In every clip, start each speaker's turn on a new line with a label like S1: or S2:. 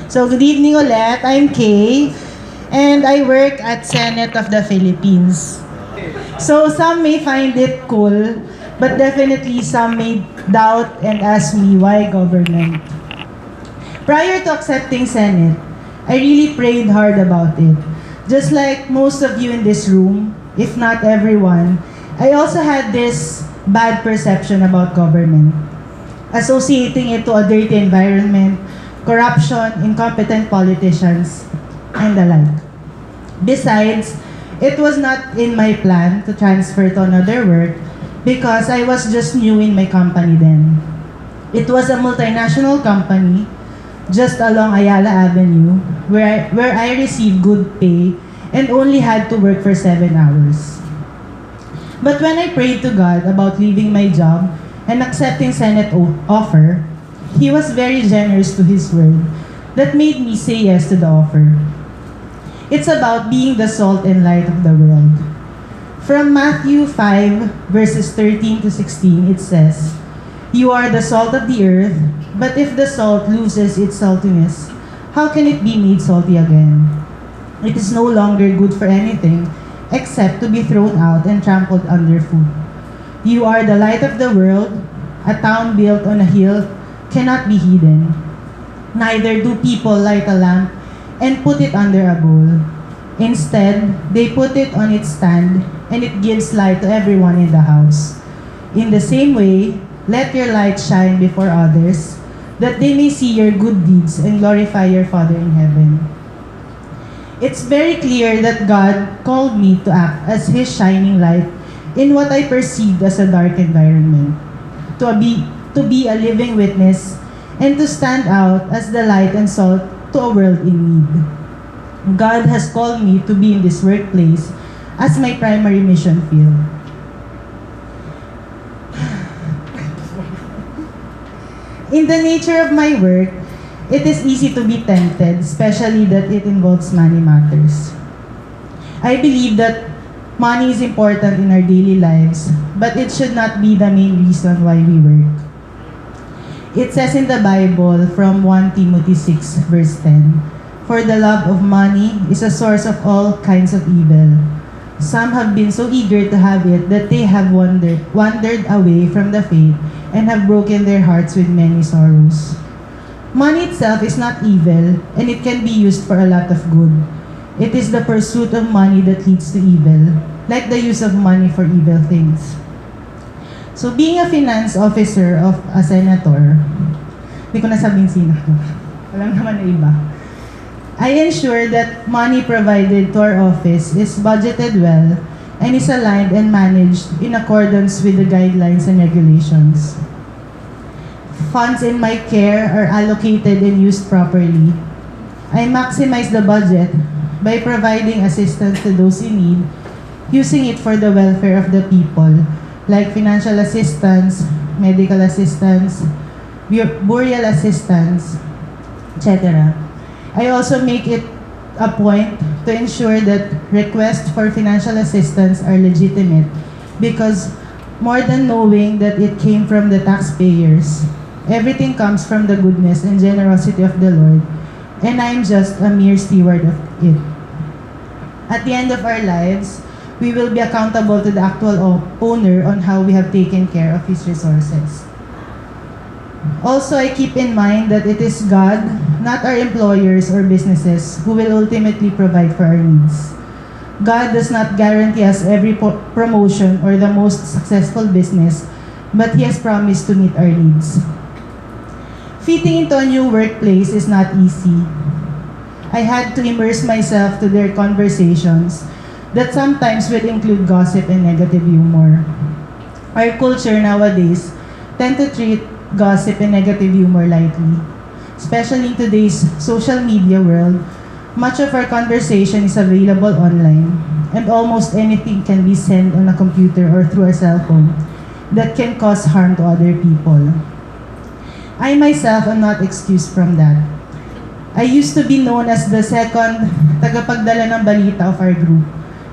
S1: So good evening ulit. I'm Kay and I work at Senate of the Philippines. So some may find it cool, but definitely some may doubt and ask me why government. Prior to accepting Senate, I really prayed hard about it. Just like most of you in this room, if not everyone, I also had this bad perception about government, associating it to a dirty environment, corruption, incompetent politicians, and the like. Besides, it was not in my plan to transfer to another work because I was just new in my company then. It was a multinational company just along Ayala Avenue where I received good pay and only had to work for 7 hours. But when I prayed to God about leaving my job and accepting Senate offer, He was very generous to His word that made me say yes to the offer. It's about being the salt and light of the world. From Matthew 5 verses 13 to 16, it says, "You are the salt of the earth, but if the salt loses its saltiness, how can it be made salty again? It is no longer good for anything except to be thrown out and trampled underfoot. You are the light of the world. A town built on a hill cannot be hidden. Neither do people light a lamp and put it under a bowl. Instead, they put it on its stand, and it gives light to everyone in the house. In the same way, let your light shine before others, that they may see your good deeds and glorify your Father in heaven." It's very clear that God called me to act as His shining light in what I perceived as a dark environment, to be a living witness, and to stand out as the light and salt to a world in need. God has called me to be in this workplace as my primary mission field. In the nature of my work, it is easy to be tempted, especially that it involves money matters. I believe that money is important in our daily lives, but it should not be the main reason why we work. It says in the Bible from 1 Timothy 6 verse 10, "For the love of money is a source of all kinds of evil. Some have been so eager to have it that they have wandered away from the faith and have broken their hearts with many sorrows." Money itself is not evil, and it can be used for a lot of good. It is the pursuit of money that leads to evil, like the use of money for evil things. So being a finance officer of a senator, hindi ko nasabing sino to. Alam naman na iba. I ensure that money provided to our office is budgeted well and is aligned and managed in accordance with the guidelines and regulations. Funds in my care are allocated and used properly. I maximize the budget by providing assistance to those in need, using it for the welfare of the people, like financial assistance, medical assistance, burial assistance, etc. I also make it a point to ensure that requests for financial assistance are legitimate because more than knowing that it came from the taxpayers, everything comes from the goodness and generosity of the Lord, and I am just a mere steward of it. At the end of our lives, we will be accountable to the actual owner on how we have taken care of His resources. Also, I keep in mind that it is God, not our employers or businesses, who will ultimately provide for our needs. God does not guarantee us every promotion or the most successful business, but He has promised to meet our needs. Fitting into a new workplace is not easy. I had to immerse myself to their conversations that sometimes will include gossip and negative humor. Our culture nowadays tend to treat gossip and negative humor lightly. Especially in today's social media world, much of our conversation is available online, and almost anything can be sent on a computer or through a cell phone that can cause harm to other people. I myself am not excused from that. I used to be known as the second tagapagdala ng balita of our group.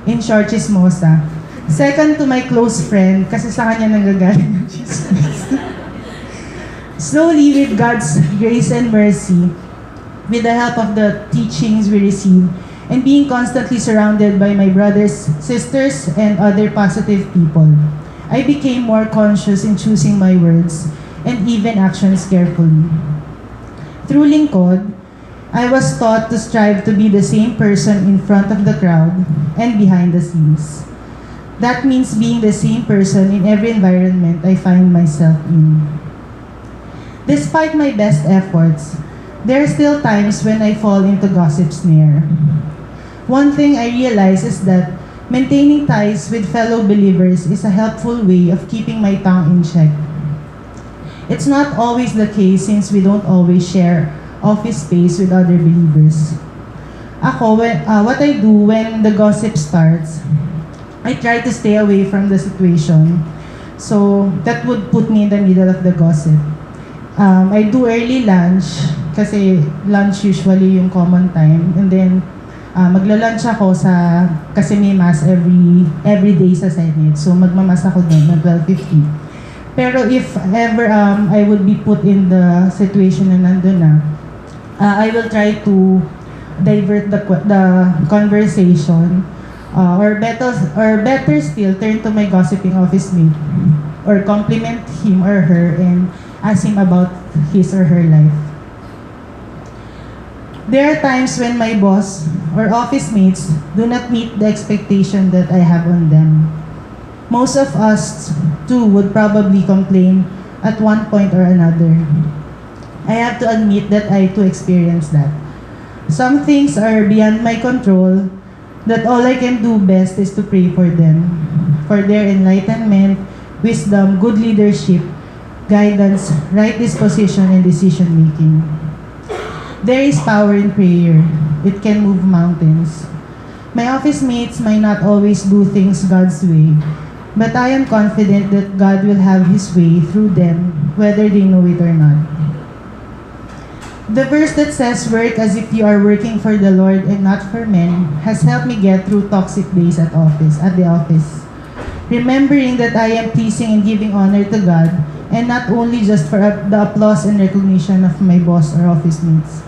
S1: In short, chismosa. Second to my close friend, kasi sa kanya nanggagaling yung chismis. Slowly, with God's grace and mercy, with the help of the teachings we receive, and being constantly surrounded by my brothers, sisters, and other positive people, I became more conscious in choosing my words and even actions carefully. Through lingkod, I was taught to strive to be the same person in front of the crowd and behind the scenes. That means being the same person in every environment I find myself in. Despite my best efforts, there are still times when I fall into gossip snare. One thing I realize is that maintaining ties with fellow believers is a helpful way of keeping my tongue in check. It's not always the case since we don't always share office space with other believers. What I do when the gossip starts, I try to stay away from the situation. So that would put me in the middle of the gossip. I do early lunch kasi lunch usually yung common time. And then magla-lunch ako kasi may mass every day sa Senate. So magmamas ako doon na 12:50. Pero if ever I would be put in the situation na nandun na, I will try to divert the conversation or better still, turn to my gossiping office mate or compliment him or her and ask him about his or her life. There are times when my boss or office mates do not meet the expectation that I have on them. Most of us too would probably complain at one point or another. I have to admit that I too experience that. Some things are beyond my control, that all I can do best is to pray for them, for their enlightenment, wisdom, good leadership, guidance, right disposition, and decision making. There is power in prayer. It can move mountains. My office mates might not always do things God's way, but I am confident that God will have His way through them, whether they know it or not. The verse that says, "Work as if you are working for the Lord and not for men," has helped me get through toxic days at the office. Remembering that I am pleasing and giving honor to God, and not only just for the applause and recognition of my boss or office mates.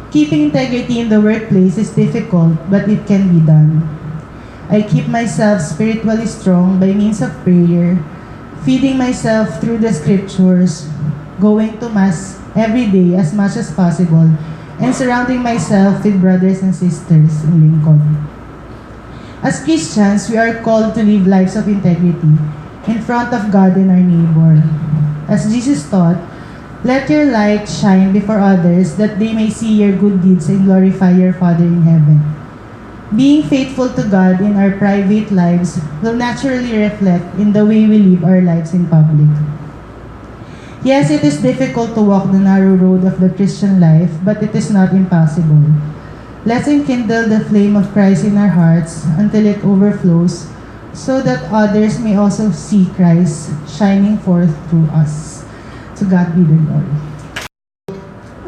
S1: Keeping integrity in the workplace is difficult, but it can be done. I keep myself spiritually strong by means of prayer, feeding myself through the scriptures, going to mass every day as much as possible, and surrounding myself with brothers and sisters in lingkod. As Christians, we are called to live lives of integrity in front of God and our neighbor. As Jesus taught, "Let your light shine before others that they may see your good deeds and glorify your Father in heaven." Being faithful to God in our private lives will naturally reflect in the way we live our lives in public. Yes, it is difficult to walk the narrow road of the Christian life, but it is not impossible. Let's enkindle the flame of Christ in our hearts until it overflows, so that others may also see Christ shining forth through us. To God be the glory.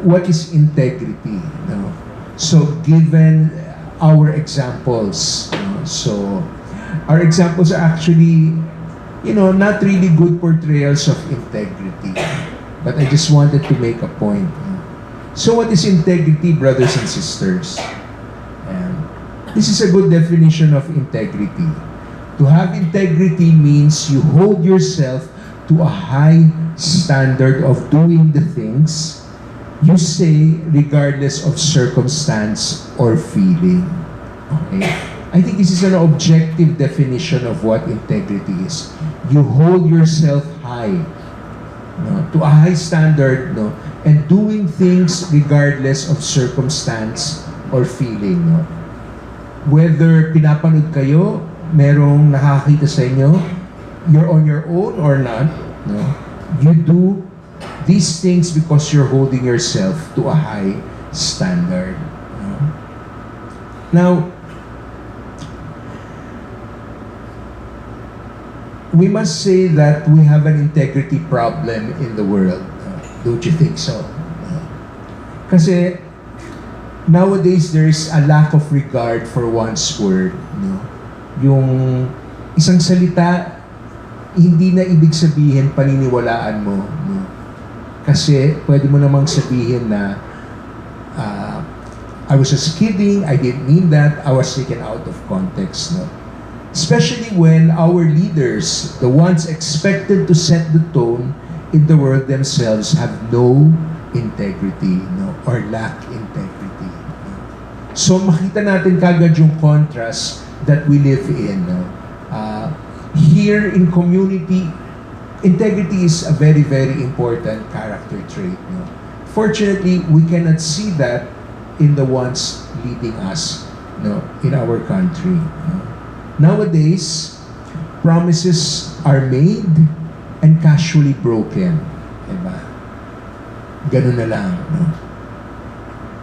S2: What is integrity? No? So, given our examples, so our examples are actually, not really good portrayals of integrity. But I just wanted to make a point. So, what is integrity, brothers and sisters? This is a good definition of integrity. To have integrity means you hold yourself to a high standard of doing the things you say regardless of circumstance or feeling. Okay? I think this is an objective definition of what integrity is. You hold yourself high, to a high standard, and doing things regardless of circumstance or feeling. Whether pinapanood kayo, merong nakakita sa inyo, you're on your own or not, you do these things because you're holding yourself to a high standard. Now, we must say that we have an integrity problem in the world. Don't you think so? Kasi nowadays there is a lack of regard for one's word. Yung isang salita, hindi na ibig sabihin paniniwalaan mo. Kasi pwede mo namang sabihin na uh, I was just kidding, I didn't mean that, I was taken out of context, no? Especially when our leaders, the ones expected to set the tone in the world themselves, have no integrity, no, or lack integrity. No? So makita natin kagad yung contrast that we live in. No? Here in community, integrity is a very, very important character trait. No? Fortunately, we cannot see that in the ones leading us, no, in our country. No? Nowadays, promises are made and casually broken. Diba? Ganun na lang. No?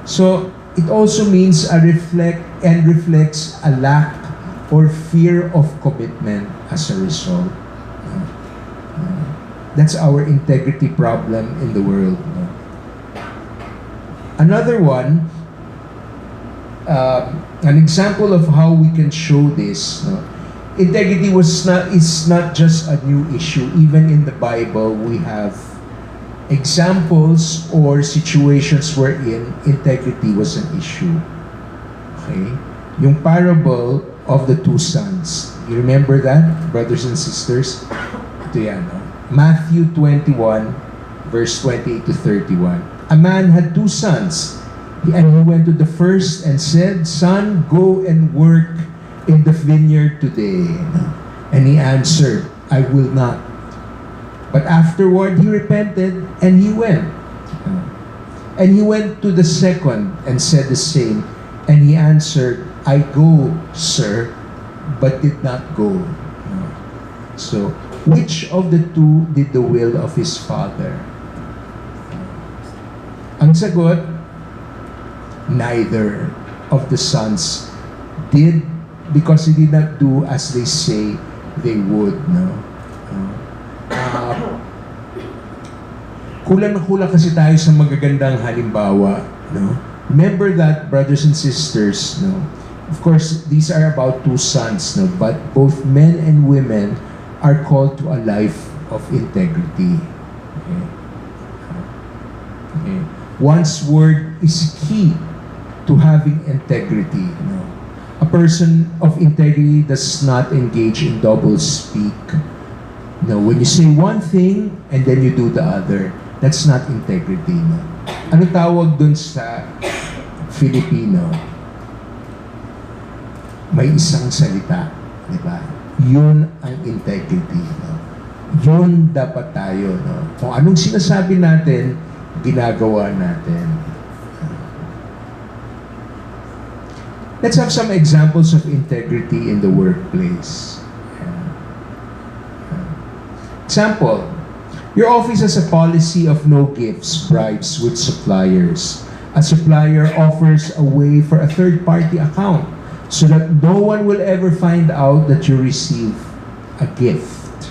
S2: So, it also means reflects a lack or fear of commitment as a result. No? That's our integrity problem in the world. No? Another one, an example of how we can show this, no? Integrity is not just a new issue. Even in the Bible, we have examples or situations wherein integrity was an issue. Okay? Yung parable of the two sons. You remember that, brothers and sisters? Ito yan, no? Matthew 21, verse 28 to 31. A man had two sons. And he went to the first and said, "Son, go and work in the vineyard today." And he answered, "I will not." But afterward he repented and he went. And he went to the second and said the same. And he answered, "I go, sir," but did not go. So, which of the two did the will of his father? Ang sagot, neither of the sons did, because he did not do as they say they would. No? Kulang na kulang kasi tayo sa magagandang halimbawa. No? Remember that, brothers and sisters. No? Of course, these are about two sons, no? But both men and women are called to a life of integrity. Okay? Okay. One's word is key to having integrity. No? A person of integrity does not engage in double speak. No, when you say one thing and then you do the other, that's not integrity. No? Ano tawag dun sa Filipino? May isang salita, di ba? Yun ang integrity. No? Yun dapat tayo. No? Kung anong sinasabi natin, ginagawa natin. Let's have some examples of integrity in the workplace. Example, your office has a policy of no gifts, bribes with suppliers. A supplier offers a way for a third-party account so that no one will ever find out that you receive a gift.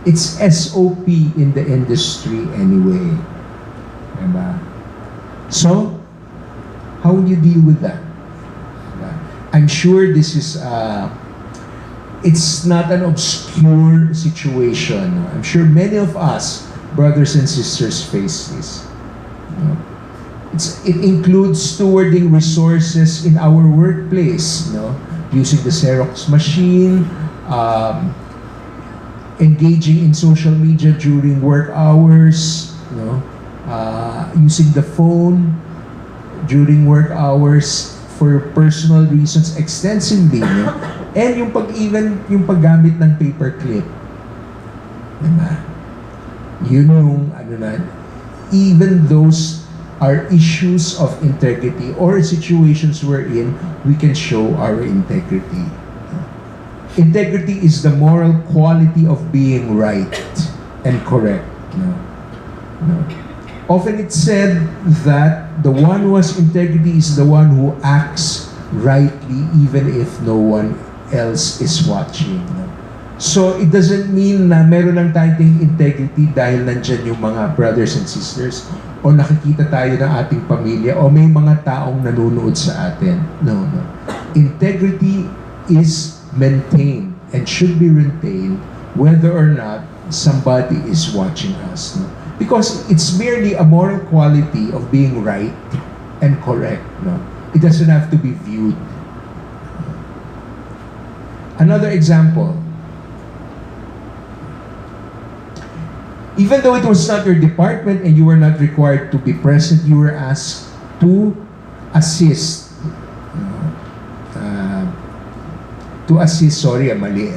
S2: It's SOP in the industry anyway. Diba? So, how will you deal with that? Diba? I'm sure this is it's not an obscure situation. I'm sure many of us, brothers and sisters, face this. It includes stewarding resources in our workplace, using the Xerox machine, engaging in social media during work hours, using the phone during work hours for personal reasons extensively, and yung paggamit ng paperclip. Diba? Yun yung even those are issues of integrity or situations wherein we can show our integrity. Integrity is the moral quality of being right and correct. Often it's said that the one who has integrity is the one who acts rightly even if no one else is watching. So it doesn't mean na meron lang tayong integrity dahil nandyan yung mga brothers and sisters o nakikita tayo ng ating pamilya o may mga taong nanonood sa atin. No. Integrity is maintained and should be retained whether or not somebody is watching us. No? Because it's merely a moral quality of being right and correct. No? It doesn't have to be viewed. Another example. Even though it was not your department and you were not required to be present, you were asked to assist. Mali.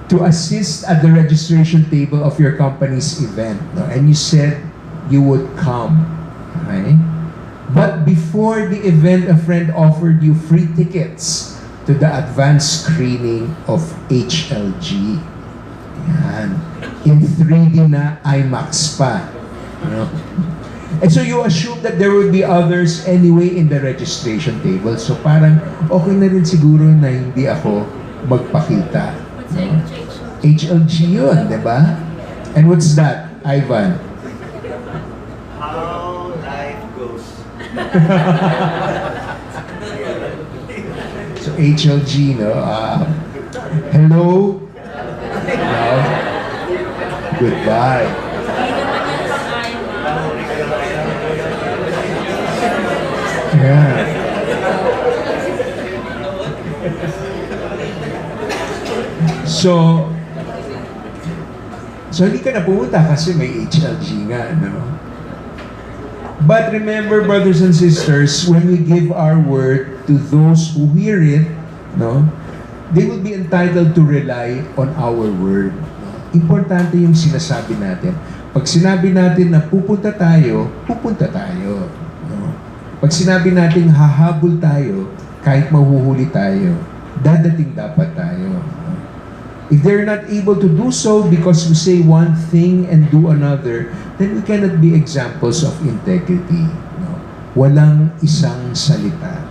S2: To assist at the registration table of your company's event. No? And you said you would come. Okay? But before the event, a friend offered you free tickets to the advanced screening of HLG. Yan. In 3D na IMAX pa. No? And so you assume that there would be others anyway in the registration table. So parang okay na rin siguro na hindi ako magpakita. No? HLG yun, di ba? And what's that, Ivan?
S3: How life goes.
S2: So HLG, no? Hello? Hello? Goodbye. Yeah. So hindi ka na pumunta kasi may HLG nga, no? But remember, brothers and sisters, when we give our word to those who hear it, no, they will be entitled to rely on our word. No? Importante yung sinasabi natin. Pag sinabi natin na pupunta tayo, no? Pag sinabi natin hahabol tayo, kahit mahuhuli tayo, dadating dapat tayo. No? If they're not able to do so because we say one thing and do another, then we cannot be examples of integrity. No? Walang isang salita.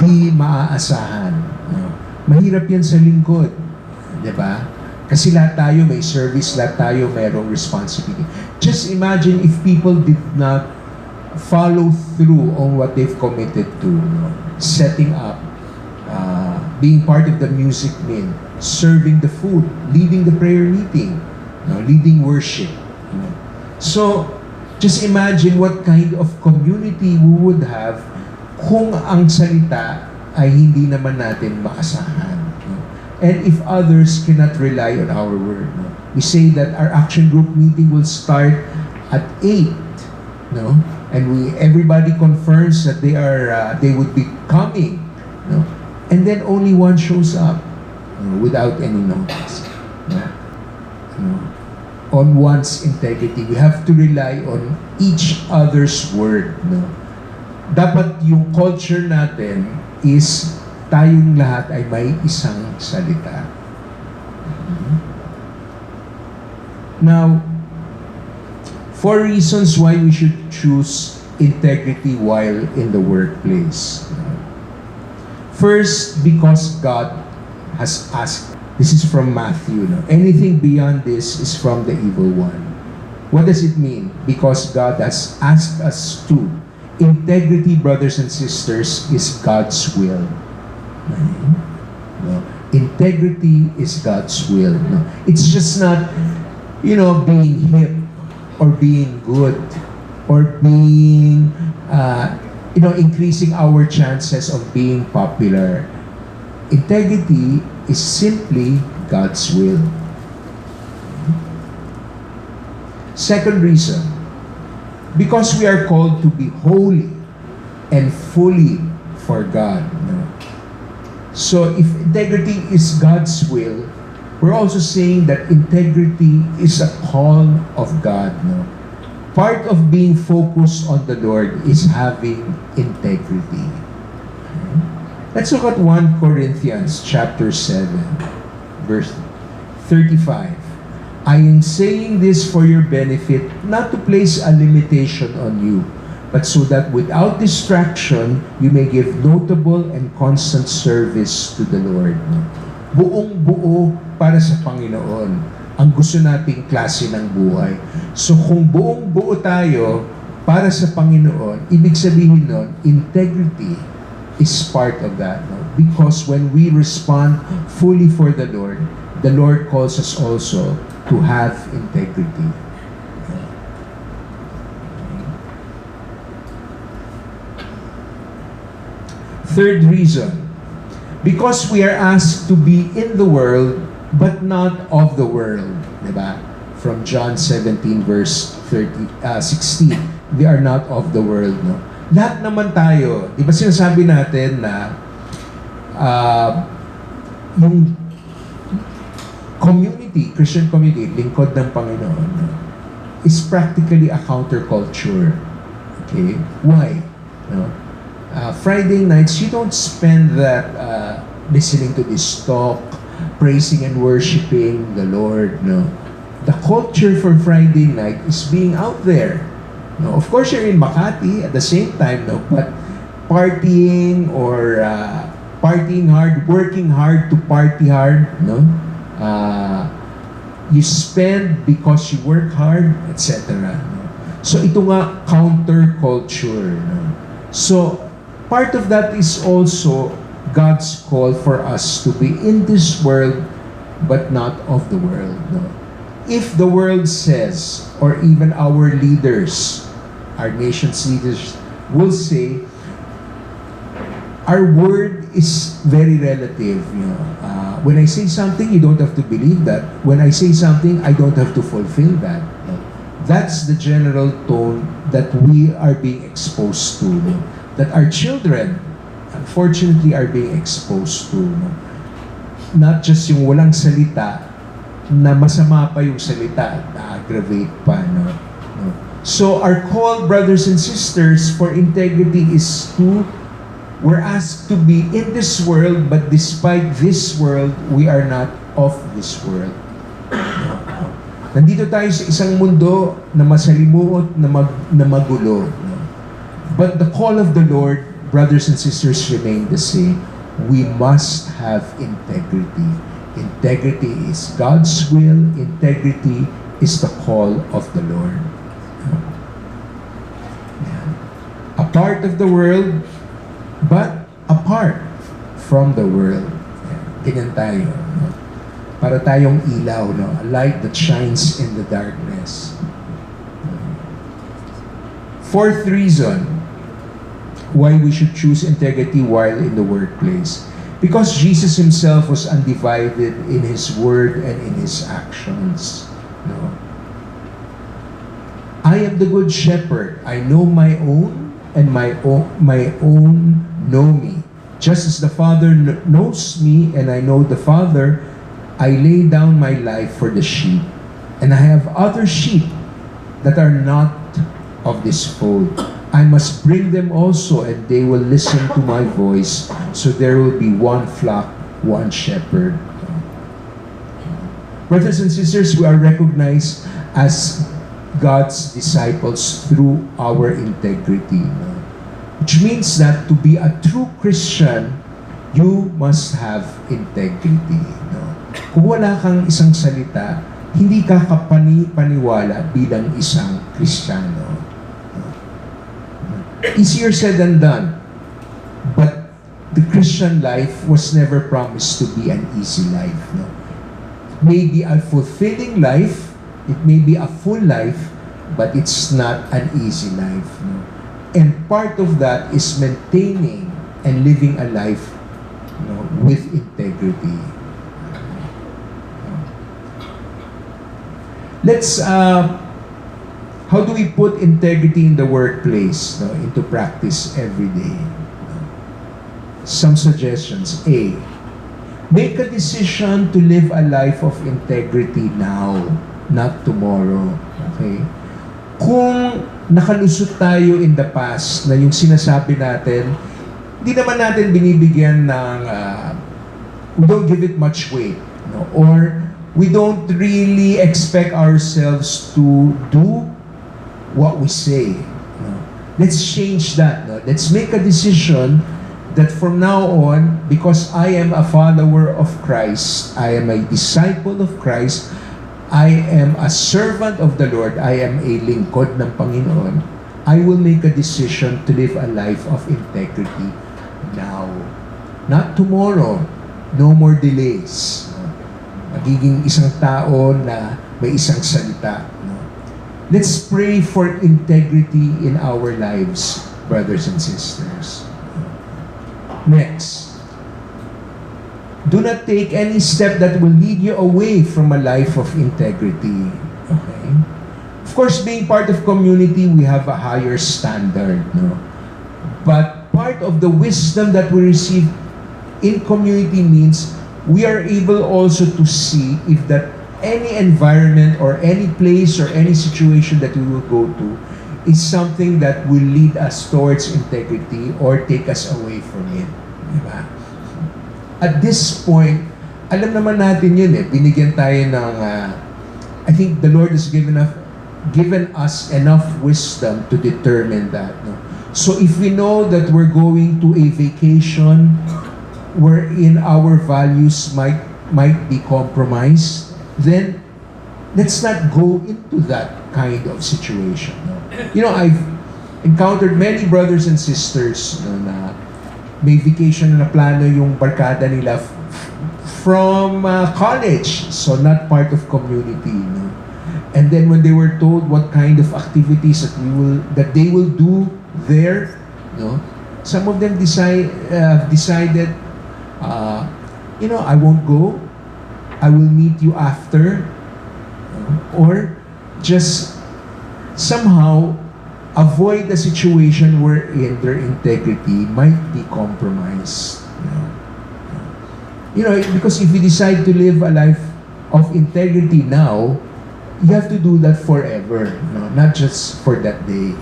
S2: Di maaasahan. No? Mahirap yan sa lingkod. Diba? Kasi lahat tayo may service, lahat tayo mayroong responsibility. Just imagine if people did not follow through on what they've committed to. No? Setting up, being part of the music min, serving the food, leading the prayer meeting, leading worship. So, just imagine what kind of community we would have kung ang salita ay hindi naman natin maasahan. And if others cannot rely on our word. We say that our action group meeting will start at 8. No? And everybody confirms that they would be coming. No? And then only one shows up without any notice. No? No? On one's integrity, we have to rely on each other's word. No? Dapat yung culture natin is tayong lahat ay may isang salita. Now, 4 reasons why we should choose integrity while in the workplace. First, because God has asked. This is from Matthew. No? Anything beyond this is from the evil one. What does it mean? Because God has asked us to. Integrity, brothers and sisters, is God's will. No? Integrity is God's will. No? It's just not, being hip or being good or being, increasing our chances of being popular. Integrity is simply God's will. Second reason, because we are called to be holy and fully for God. No? So if integrity is God's will, we're also saying that integrity is a call of God. No? Part of being focused on the Lord is having integrity. Let's look at 1 Corinthians chapter 7, verse 35. I am saying this for your benefit, not to place a limitation on you, but so that without distraction, you may give notable and constant service to the Lord. Buong-buo para sa Panginoon ang gusto nating klase ng buhay. So kung buong-buo tayo para sa Panginoon, ibig sabihin nun, integrity is part of that. No? Because when we respond fully for the Lord calls us also to have integrity. Third reason, because we are asked to be in the world, but not of the world. Diba? From John 17 verse 16, we are not of the world. No? Lahat naman tayo, di ba sinasabi natin na yung community, Christian community, lingkod ng Panginoon, no, is practically a counterculture. Okay? Why? No? Friday nights, you don't spend that listening to this talk, praising and worshiping the Lord. No? The culture for Friday night is being out there. No? Of course, you're in Makati at the same time, no? But partying or partying hard, working hard to party hard, no? You spend because you work hard, etc. No? So ito nga counterculture. No? So part of that is also God's call for us to be in this world but not of the world. No? If the world says, or even our leaders, our nation's leaders will say, our word is very relative. You know, when I say something, you don't have to believe that. When I say something, I don't have to fulfill that. No? That's the general tone that we are being exposed to. No? That our children, unfortunately, are being exposed to. No? Not just yung walang salita, na masama pa yung salita, na-aggravate pa. No? No? So our call, brothers and sisters, for integrity is to, we're asked to be in this world, but despite this world, we are not of this world. No? Nandito tayo sa isang mundo na masalimuot, na magulo. No? But the call of the Lord, brothers and sisters, remain the same. We must have integrity. Integrity is God's will. Integrity is the call of the Lord. A part of the world, but apart from the world. Ganyan tayo. No? Para tayong ilaw, no? A light that shines in the darkness. Fourth reason why we should choose integrity while in the workplace. Because Jesus himself was undivided in his word and in his actions. No? I am the good shepherd. I know my own, and my own know me. Just as the Father knows me, and I know the Father, I lay down my life for the sheep. And I have other sheep that are not of this fold. I must bring them also, and they will listen to my voice. So there will be one flock, one shepherd. Brothers and sisters, we are recognized as God's disciples through our integrity. Which means that to be a true Christian, you must have integrity. Kung wala kang isang salita, hindi ka kapani-paniwala bilang isang Kristiyano. Easier said than done. But the Christian life was never promised to be an easy life. No? It may be a fulfilling life, it may be a full life, but it's not an easy life. No? And part of that is maintaining and living a life, you know, with integrity. Let's how do we put integrity in the workplace, no, into practice every day? Some suggestions. A, make a decision to live a life of integrity now, not tomorrow. Okay? Kung nakalusot tayo in the past na yung sinasabi natin, hindi naman natin binibigyan ng, we don't give it much weight. No? Or we don't really expect ourselves to do what we say. No? Let's change that. No? Let's make a decision that from now on, because I am a follower of Christ, I am a disciple of Christ, I am a servant of the Lord, I am a lingkod ng Panginoon, I will make a decision to live a life of integrity now. Not tomorrow. No more delays. Magiging isang tao na may isang salita. Let's pray for integrity in our lives, brothers and sisters. Next, do not take any step that will lead you away from a life of integrity. Okay? Of course, being part of community, we have a higher standard, no? But part of the wisdom that we receive in community means we are able also to see if that any environment or any place or any situation that we will go to is something that will lead us towards integrity or take us away from it. Diba? At this point, alam naman natin yun eh. Binigyan tayo ng, I think the Lord has given us enough wisdom to determine that. No? So if we know that we're going to a vacation wherein our values might be compromised, then let's not go into that kind of situation. No? You know, I've encountered many brothers and sisters na may vacation na plano yung barkada nila from college, so not part of community. No? And then when they were told what kind of activities that they will do there, no, some of them decided, I won't go. I will meet you after, or just somehow avoid a situation wherein their integrity might be compromised. Because if you decide to live a life of integrity now, you have to do that forever, not just for that day.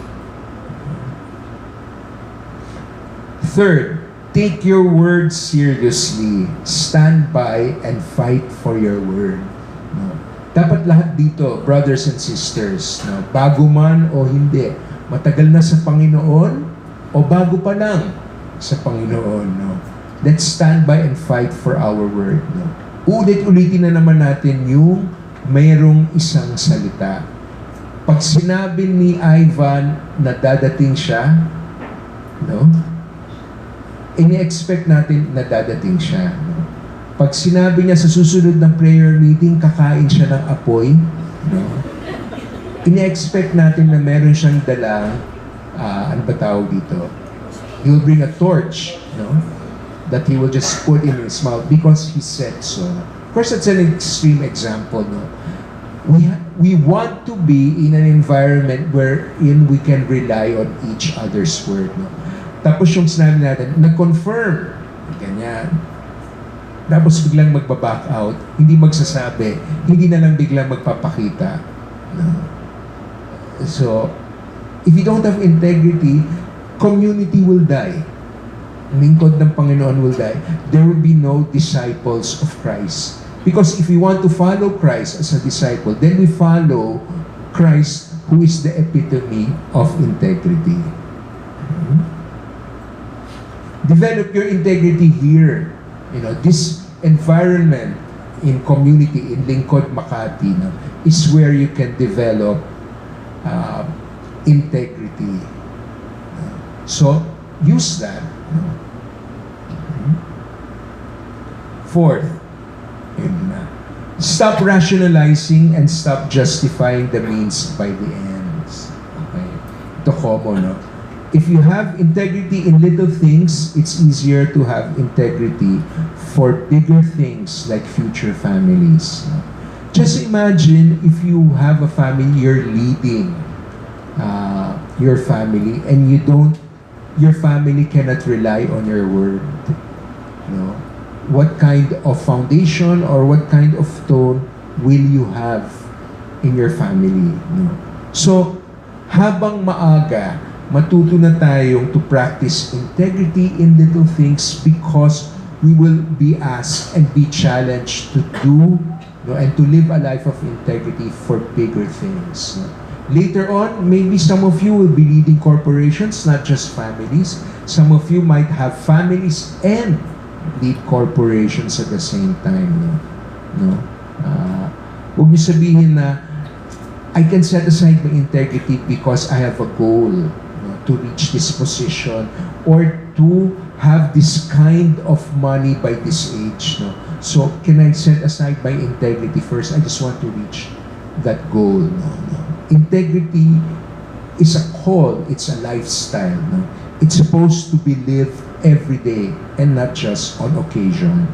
S2: Third, take your word seriously. Stand by and fight for your word. No? Dapat lahat dito, brothers and sisters, no? Bago man o hindi, matagal na sa Panginoon o bago pa lang sa Panginoon. No? Let's stand by and fight for our word. No? Ulit-ulitin na naman natin yung mayroong isang salita. Pag sinabi ni Ivan na dadating siya, no? Ini-expect natin na dadating siya. Pag sinabi niya sa susunod ng prayer meeting, kakain siya ng apoy, no? Ini-expect natin na meron siyang dalang, ano ba tawag dito? He will bring a torch, no? That he will just put in his mouth because he said so. Of course, that's an extreme example, no? We want to be in an environment wherein we can rely on each other's word, no? Tapos yung sinabi natin, nag-confirm, ganyan. Tapos biglang magbaback out, hindi magsasabi, hindi na lang biglang magpapakita. No? So, if you don't have integrity, community will die. Lingkod ng Panginoon will die. There will be no disciples of Christ. Because if we want to follow Christ as a disciple, then we follow Christ who is the epitome of integrity. Develop your integrity here. This environment in community, in Lingkod, Makati, no, is where you can develop integrity. So, use that. Fourth, stop rationalizing and stop justifying the means by the ends. Okay? Ito common, no? If you have integrity in little things, it's easier to have integrity for bigger things like future families. Just imagine if you have a family, you're leading your family, and your family cannot rely on your word. What kind of foundation or what kind of tone will you have in your family? So, habang maaga, matuto na tayong to practice integrity in little things because we will be asked and be challenged to do and to live a life of integrity for bigger things. Later on, maybe some of you will be leading corporations, not just families. Some of you might have families and lead corporations at the same time. Huwag niyo sabihin na I can set aside my integrity because I have a goal to reach this position or to have this kind of money by this age. So, can I set aside my integrity first? I just want to reach that goal. Integrity is a call. It's a lifestyle. It's supposed to be lived every day and not just on occasion.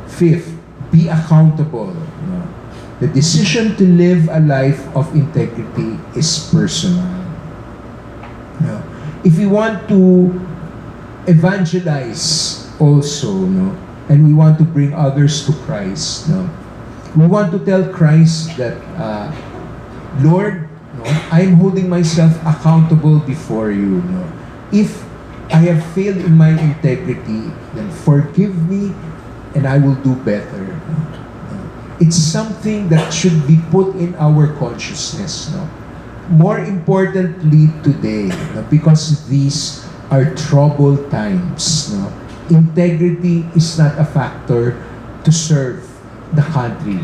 S2: Fifth, be accountable. The decision to live a life of integrity is personal. If we want to evangelize also, and we want to bring others to Christ, we want to tell Christ that, Lord, I'm holding myself accountable before you. If I have failed in my integrity, then forgive me and I will do better. It's something that should be put in our consciousness. More importantly today, because these are troubled times. Integrity is not a factor to serve the country,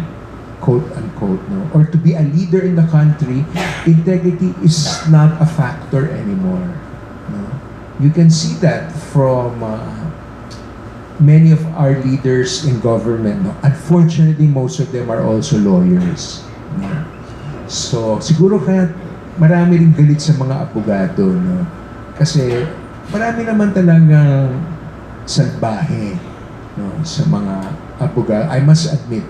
S2: quote unquote, or to be a leader in the country. Integrity is not a factor anymore. You can see that from many of our leaders in government. Unfortunately, most of them are also lawyers. So, siguro kaya marami rin galit sa mga abogado. Kasi marami naman talagang salbahe sa mga abogado. I must admit,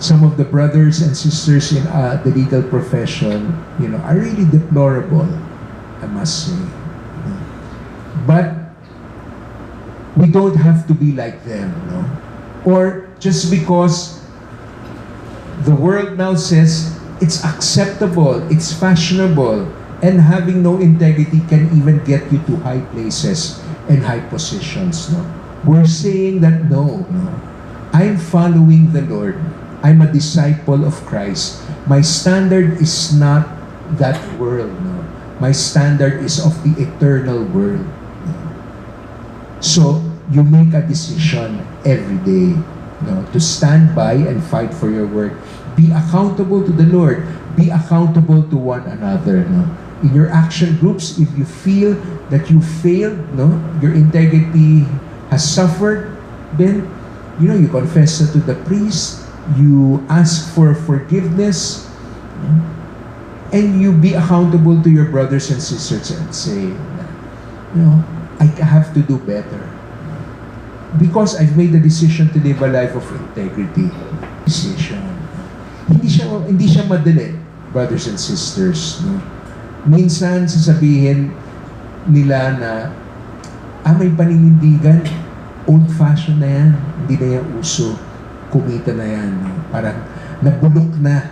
S2: some of the brothers and sisters in the legal profession, are really deplorable, I must say. But we don't have to be like them, or just because the world now says it's acceptable, it's fashionable, and having no integrity can even get you to high places and high positions. We're saying that no, I'm following the Lord. I'm a disciple of Christ. My standard is not that world. My standard is of the eternal world. So, you make a decision every day to stand by and fight for your word. Be accountable to the Lord. Be accountable to one another. In your action groups, if you feel that you failed, your integrity has suffered, then you confess it to the priest, you ask for forgiveness, and you be accountable to your brothers and sisters and say, I have to do better. Because I've made the decision to live a life of integrity. Decision. Hindi siya madali, brothers and sisters. Minsan sasabihin nila na, may paninindigan, old-fashioned na yan, hindi na yan uso, kumita na yan. Parang nabulok na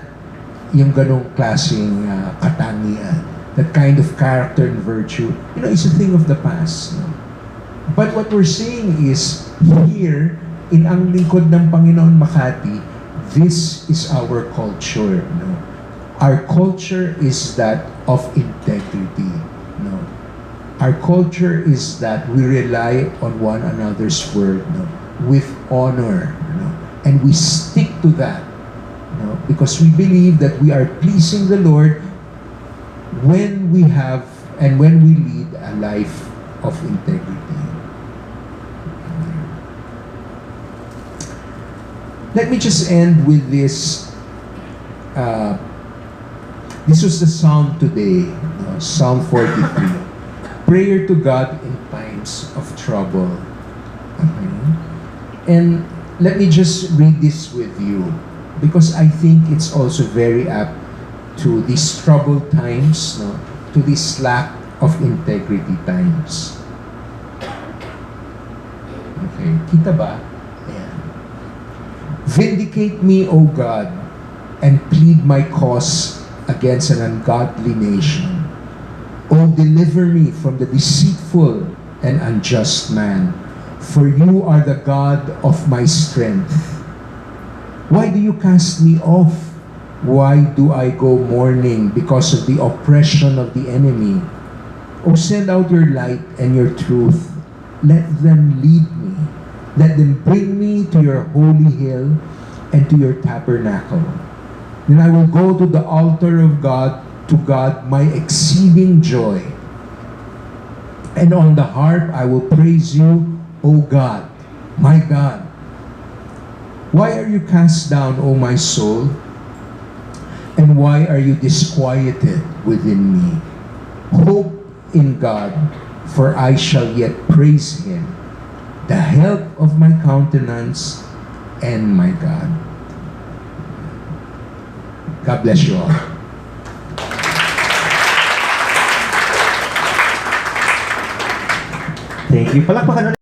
S2: yung ganong klaseng katangian. That kind of character and virtue, is a thing of the past. But what we're saying is, here, in ang lingkod ng Panginoon Makati, this is our culture. Our culture is that of integrity. Our culture is that we rely on one another's word with honor. And we stick to that. Because we believe that we are pleasing the Lord when we have and when we lead a life of integrity. Let me just end with this. This was the Psalm today, Psalm 43. Prayer to God in times of trouble. Okay. And let me just read this with you, because I think it's also very apt to these troubled times, to this lack of integrity times. Okay, kita ba? Ayan. Vindicate me, O God, and plead my cause against an ungodly nation. O deliver me from the deceitful and unjust man, for you are the God of my strength. Why do you cast me off? Why do I go mourning because of the oppression of the enemy? O send out your light and your truth. Let them lead me. Let them bring me to your holy hill and to your tabernacle. Then I will go to the altar of God, to God my exceeding joy. And on the harp I will praise you, O God, my God. Why are you cast down, O my soul? And why are you disquieted within me? Hope in God, for I shall yet praise him, the help of my countenance and my God. God bless you all.
S3: Thank you. Palakpakan